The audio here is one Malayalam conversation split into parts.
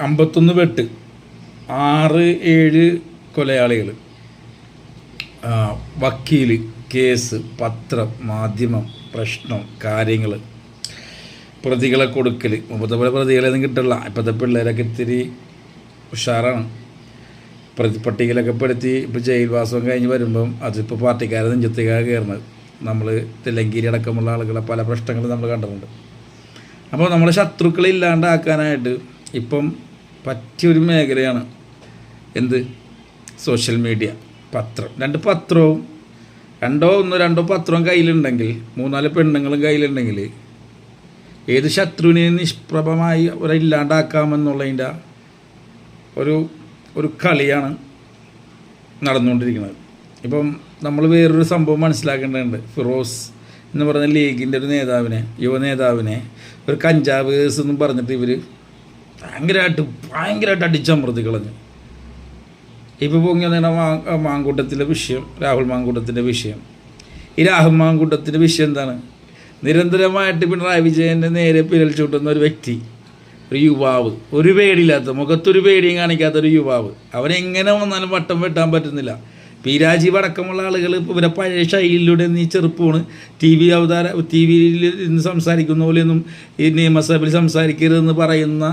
51 വെട്ട്, 6-7 കൊലയാളികൾ, വക്കീല്, കേസ്, പത്രം, മാധ്യമം, പ്രശ്നം, കാര്യങ്ങൾ, പ്രതികളെ കൊടുക്കൽ. മുമ്പത്തെ പോലെ പ്രതികളെയൊന്നും കിട്ടില്ല. ഇപ്പോഴത്തെ പിള്ളേരൊക്കെ ഇത്തിരി ഉഷാറാണ്. പട്ടികയിലൊക്കെ പെടുത്തി ഇപ്പോൾ ജയിൽവാസം കഴിഞ്ഞ് വരുമ്പം അതിപ്പോൾ പാർട്ടിക്കാരെ നെഞ്ചത്തേക്കാണ് കയറുന്നത്. നമ്മൾ തെലങ്കേരി അടക്കമുള്ള ആളുകളെ പല പ്രശ്നങ്ങളും നമ്മൾ കണ്ടിട്ടുണ്ട്. അപ്പോൾ നമ്മൾ ശത്രുക്കളെ ഇല്ലാണ്ടാക്കാനായിട്ട് ഇപ്പം പറ്റിയൊരു മേഖലയാണ് എന്ത്? സോഷ്യൽ മീഡിയ, പത്രം. 2 പത്രവും 2 പത്രവും കയ്യിലുണ്ടെങ്കിൽ, 3-4 പെണ്ണുങ്ങളും കയ്യിലുണ്ടെങ്കിൽ ഏത് ശത്രുവിനെയും നിഷ്പ്രഭമായി അവരെ ഇല്ലാണ്ടാക്കാമെന്നുള്ളതിൻ്റെ ഒരു കളിയാണ് നടന്നുകൊണ്ടിരിക്കുന്നത്. ഇപ്പം നമ്മൾ വേറൊരു സംഭവം മനസ്സിലാക്കേണ്ടതുണ്ട്. ഫിറോസ് എന്ന് പറയുന്ന ലീഗിൻ്റെ ഒരു നേതാവിനെ, യുവ നേതാവിനെ ഒരു കഞ്ചാവ് കേസ് എന്നും പറഞ്ഞിട്ട് ഇവർ ഭയങ്കരമായിട്ട് അടിച്ചമർത്തി കളഞ്ഞു. ഇപ്പോൾ പൊങ്ങി വന്ന മാങ്കൂട്ടത്തിൻ്റെ വിഷയം, രാഹുൽ മാങ്കൂട്ടത്തിൻ്റെ വിഷയം. ഈ രാഹുൽ മാങ്കൂട്ടത്തിൻ്റെ വിഷയം എന്താണ്? നിരന്തരമായിട്ട് പിണറായി വിജയൻ്റെ നേരെ പിരൽ ചൂട്ടുന്ന ഒരു വ്യക്തി, ഒരു യുവാവ്, ഒരു പേടിയില്ലാത്ത, മുഖത്തൊരു പേടിയും കാണിക്കാത്തൊരു യുവാവ്. അവനെങ്ങനെ വന്നാലും വട്ടം വെട്ടാൻ പറ്റുന്നില്ല. പി രാജീവ് അടക്കമുള്ള ആളുകൾ ഇപ്പോൾ ഇവരെ പഴയ ശൈലിയിലൂടെ നീ ചെറുപ്പമാണ്, ടി വിയിൽ ഇന്ന് സംസാരിക്കുന്ന പോലെയൊന്നും ഈ നിയമസഭയിൽ സംസാരിക്കരുതെന്ന് പറയുന്ന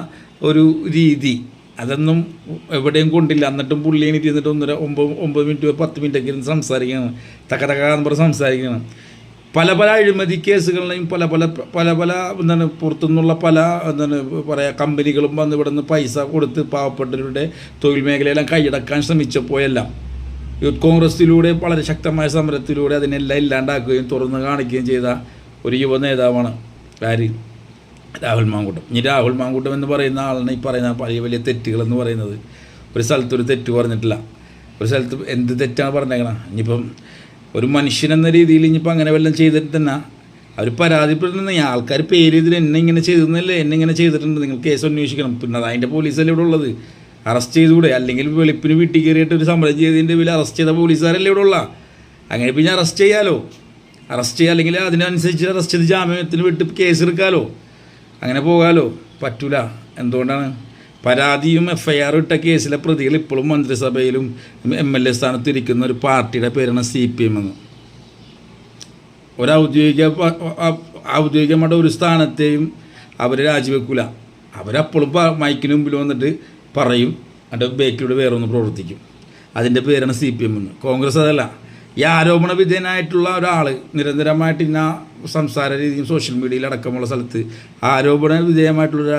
ഒരു രീതി, അതൊന്നും എവിടെയും കൊണ്ടില്ല. എന്നിട്ടും പുള്ളി എനിക്ക് ഇരുന്നിട്ട് 9 മിനിറ്റ് 10 മിനിറ്റൊക്കെ ഇരുന്ന് സംസാരിക്കണം, തക്കന്ന് പറഞ്ഞ് സംസാരിക്കണം. പല അഴിമതി കേസുകളിലെയും പല എന്താണ് പുറത്തുനിന്നുള്ള എന്താണ് പറയുക കമ്പനികളും വന്ന് ഇവിടെ നിന്ന് പൈസ കൊടുത്ത് പാവപ്പെട്ടവരുടെ തൊഴിൽ മേഖലയെല്ലാം കൈയടക്കാൻ ശ്രമിച്ചപ്പോഴെല്ലാം യൂത്ത് കോൺഗ്രസിലൂടെ വളരെ ശക്തമായ സമരത്തിലൂടെ അതിനെല്ലാം ഇല്ലാണ്ടാക്കുകയും തുറന്ന് കാണിക്കുകയും ചെയ്ത ഒരു യുവ നേതാവാണ് ആര്? രാഹുൽ മാങ്കൂട്ടം. ഇനി രാഹുൽ മാങ്കൂട്ടം എന്ന് പറയുന്ന ആളിനെ ഈ പറയുന്ന വലിയ തെറ്റുകളെന്ന് പറയുന്നത്, ഒരു സ്ഥലത്തൊരു തെറ്റ് പറഞ്ഞിട്ടില്ല. ഒരു സ്ഥലത്ത് എന്ത് തെറ്റാണ് പറഞ്ഞേക്കണം? ഇനിയിപ്പം ഒരു മനുഷ്യനെന്ന രീതിയിൽ ഇനിയിപ്പോൾ അങ്ങനെ വല്ലതും ചെയ്തിട്ട് തന്നെ അവർ പരാതിപ്പെടുന്ന ആൾക്കാർ പേര് ചെയ്തിട്ട് എന്നെ ഇങ്ങനെ ചെയ്തെന്നല്ലേ, എന്നെ ഇങ്ങനെ ചെയ്തിട്ടുണ്ട്, നിങ്ങൾ കേസ് അന്വേഷിക്കണം. പിന്നെ അതിൻ്റെ പോലീസല്ലേ ഇവിടെ ഉള്ളത്? അറസ്റ്റ് ചെയ്തുകൂടെ? അല്ലെങ്കിൽ വെളുപ്പിന് വീട്ടിൽ കയറിയിട്ട് ഒരു സമരം ചെയ്തതിൻ്റെ പേരിൽ അറസ്റ്റ് ചെയ്ത പോലീസുകാരല്ലേ ഇവിടെ ഉള്ള? അങ്ങനെ പിന്നെ അറസ്റ്റ് ചെയ്യാലോ, അറസ്റ്റ് ചെയ്യുക, അല്ലെങ്കിൽ അതിനനുസരിച്ച് അറസ്റ്റ് ചെയ്ത് ജാമ്യത്തിന് വിട്ട് കേസ് എടുക്കാമല്ലോ, അങ്ങനെ പോകാമല്ലോ. പറ്റൂല. എന്തുകൊണ്ടാണ്? പരാതിയും FIR ഇട്ട കേസിലെ പ്രതികൾ ഇപ്പോഴും മന്ത്രിസഭയിലും MLA സ്ഥാനത്ത് ഇരിക്കുന്ന ഒരു പാർട്ടിയുടെ പേരാണ് CPM എന്ന്. ഔദ്യോഗികമായിട്ട് ഒരു സ്ഥാനത്തെയും അവർ രാജിവെക്കില്ല. അവരപ്പോഴും മൈക്കിന് മുമ്പിൽ വന്നിട്ട് പറയും, അതിൻ്റെ ബേക്കിലൂടെ വേറെ ഒന്ന് പ്രവർത്തിക്കും. അതിൻ്റെ പേരാണ് CPM എന്ന്. കോൺഗ്രസ് അതല്ല. ഈ ആരോപണ വിധേയനായിട്ടുള്ള ഒരാൾ നിരന്തരമായിട്ട് ഇന്ന സംസാര രീതിയും സോഷ്യൽ മീഡിയയിൽ അടക്കമുള്ള സ്ഥലത്ത് ആരോപണ വിധേയമായിട്ടുള്ള